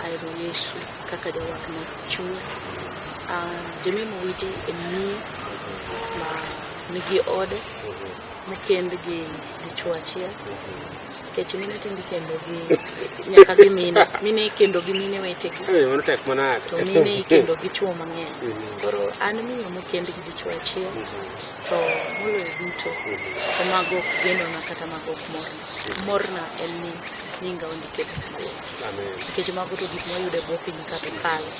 ayudo Yesu kaka jawar machuwe. Jamimo witi emi ma nigi ode mokend gi dichuo achiel. Kech mine tindi kendo gi nyaka gi mine kendo gi mine wetegi. Mano tek manade. To mine kendo gi chuo mang'eny. Koro an miyo mokend gi dichuo achiel. To moloyo duto to mago ok genona kata mago ok morna. Morna en ni nyinga ondike e buk maler. Nikech mago to gik mwayudo e bwo piny ka to kalo.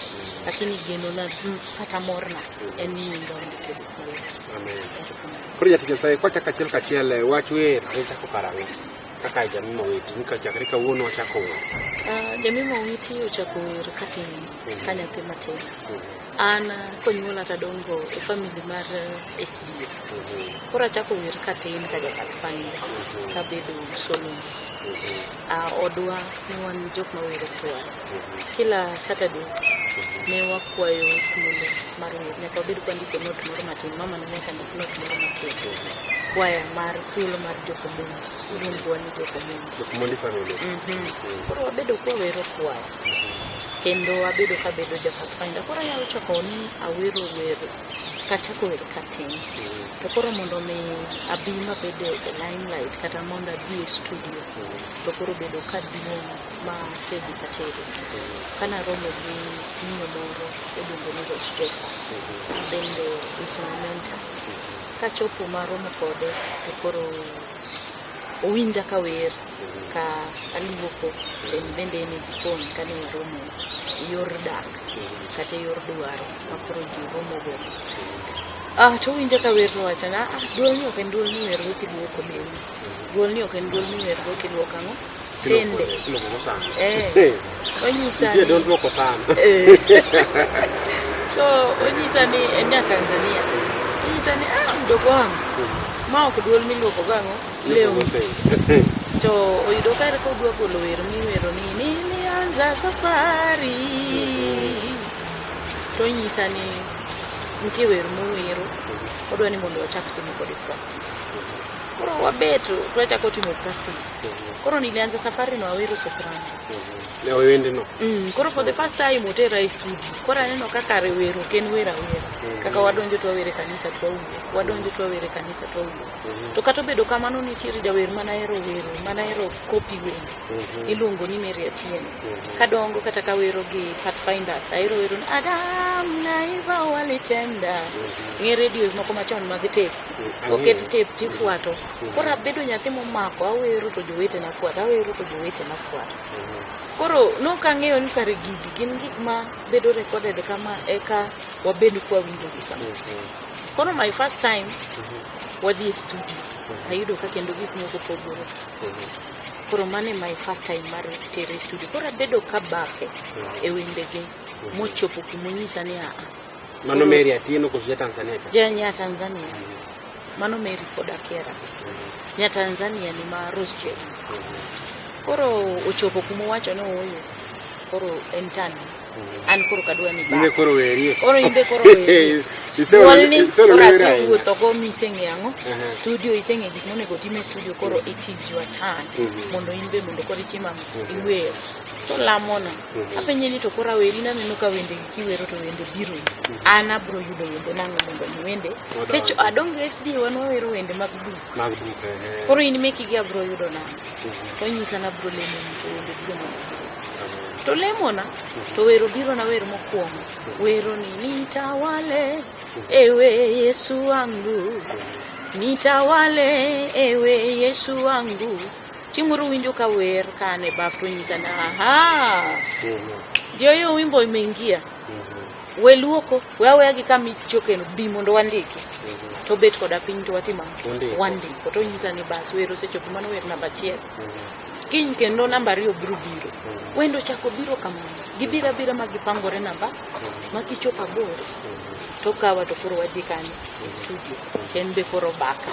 Lakini genona kata morna en ni nyinga ondike e buk maler. Koro jatich Nyasaye kwachako achiel kachiel wach wer chako karang'o kaka Jamimo Owiti chakre kawuono ochako wer. Jamimo Owiti ochako wer katin ka nyathi matin. An konyuola tadongo e family mar SDA. Koro achako wer katin ka Pathfinder kabedo soloist. Odwa ne wan jok mawero kwaya. Kila Saturday ne wakwayo thuolo mar wer. Nyaka wabed kwandiko note moro matin. Mama ne nyaka ndik note moro matin. Kwaya mar thuolo mar jokomonji. Iluongo ni jokomonji. Jokomonji family. Koro wabedo kwawero kwaya. Kendo abedo kabedo Pathfinder. Koro anyalo chako ni awero wer kachako wer katin. To koro mondo mi abi mabede e limelight kata mondo abi e studio. To koro bedo kaduong' ma sedi katedo. Kana romo gi miyo moro iluongo ni Rosh Jeffa. Bende is my mentor. Kachopo maromo kode to koro owinja ka wer ka aluoko bende en jikon kane waromo yor dak kata yor dwaro makoro ji romo go. To owinja ka wer to wacho na duol ni ok en duol ni wer go kiduoko dewi. Duol ni ok en duol ni wer go kiduoko ang'o? Sende. Onyisa ni don't look sana. To onyisa ni en ya Tanzania. Onyisa ni mdogo wangu ma ok duol miluoko gang'o leo. To oyudo kare ko dwa golo wer miwero ni nilianza safari. To onyisa ni nitie wer mowero odwa ni mondo wachak timo kod practice. Koro wabeto twachako timo practice. Koro nilianza safari no awero soprano. Leo wende no. Koro for the first time otera e studio. Koro aneno kaka rewero ken wera. Kaka wadonjo to were kanisa to uwe. Wadonjo to were kanisa to uwe. To kata bedo kamano nitiere jawer manahero wero, manahero copy wende. Iluongo ni Mary Atieno. Kadongo kata ka wero gi Pathfinders, ahero wero ni Adam na Eva walitenda. Nge radio moko machon mag tape. Oket tape tifuato. Koro abedo nyathi momako awero to jowete na fuata, awero to jowete na fuata. Koro nokang'eyo ni kare gigi gin gik ma bedo recorded kama eka wabedo kwa window kama. Koro my first time wadhi e studio. Ayudo ka kendo gik moko pogore. Koro mane my first time mar tere studio. Koro abedo ka bake e wendege mochopo kumonyisa ni Mano Mary Atieno koso ya Tanzania. Ya Tanzania. Mano Mary Kodakera. Ya Tanzania ni ma Rosh Jeffa. Koro ochopo kumowacho no oyo. Koro entani. An koro kadwa ni ba. Imbe koro werie. Koro imbe koro werie. Koro wuotho go miseng'e ang'o? Studio iseng'e gik monego time studio koro it is your turn. Mondo imbe mondo koro itima iwer. To lamona. Apenye ni to koro aweri naneno ka wende kiwero to wende biro. An abro yudo wende nang'o mondo ni wende. Kech adongo SD wan wawero wende mag book. Mag book. Koro in meki gi abro yudo nang'o. To nyisa na bro lemo ni to wende biro mondo. To lemona to wero biro na wero mokwongo. Wero ni nitawale ewe Yesu wangu. Nitawale ewe Yesu wangu. Chimuru winjo ka wer kane baf to nyisa na Yoyo wimbo imeingia. Weluoko wewe gi kama ichoke no bi mondo wandiki. To bet koda piny to watima wandiko. To nyisa ni bas wero sechopo mano wer namba 1. Kiny kendo namba 2 biro biro. Wendo chako biro kamano. Gibira bira magipangore namba makichopa bor. To kawa to koro wadhi kani e studio. Kembe koro baka.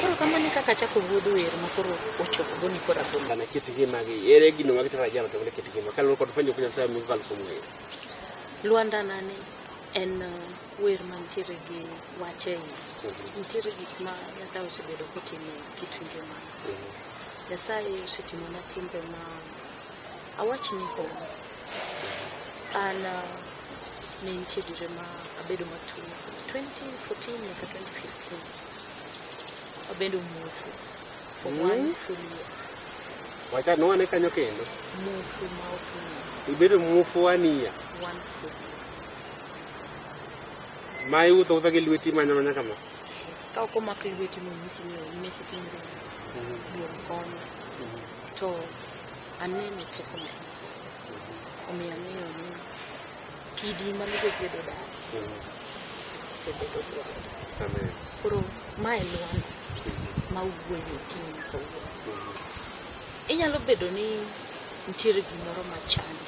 Koro kamano kaka chako wuodho wer makoro ochopo go ni kora bono. Kana kiti gima gi ere gino magitara jalo to kiti gima kalo kod fanyo kunya sa musical kumwe. Luanda nane en wer mantiere gi wache. Nitiere gik ma Nyasaye osebedo kotimo kit ngima. Nyasaye osetimo na timbe ma awach ni ho An ne nitie diere ma abedo matuo 2014 nyaka 2015 abedo muofu for one full year. Wacha no ane kanyo kendo. Muofu ma ok Ibedo muofu wania. one full year. Ma iwuotho gi lweti manya kama. Ka ok omak lweti mo nyisi ni imesi tingre. Duong' kono. To anene teko mar Nyasaye. Omiyo ang'eyo ni kidi manego bedo dala. Isebedo dwaro. Amen. Koro mae lwanda ma wuoyo kiny kawuono. Inyalo bedo ni nitiere gimoro machandi.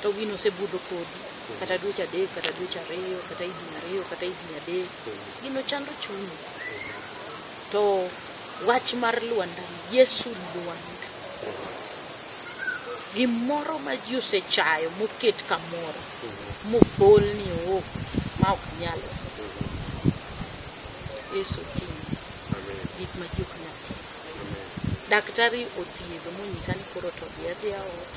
To gino osebudho kodi. Kata dweche 3, kata dweche 2, kata higni 2, kata higni 3. Gino chando chunyi. To wach mar lwanda, Yesu lwanda. Gimoro ma ji osechayo moket kamoro. Mobol ni ok ma ok nyalo. Yesu kiny. Gik ma ji ok nyalo. Daktari othiedho monyisa ni koro to dhi ot.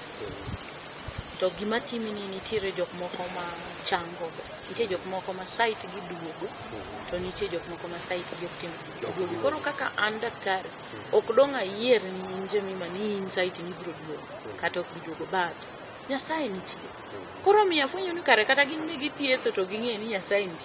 To gima timi ni nitiere jok moko ma chango. Nitie jok moko ma site gi duogo. To nitie jok moko ma site gi ok tim duogo. Koro kaka an daktari ok dong' ayier ni inje mima ni in site ni biro duogo. Kata ok duogo but Nyasaye nitie. Koro miya fwenyo ni kare kata gin gi thietho to ging'e ni Nyasaye nitie.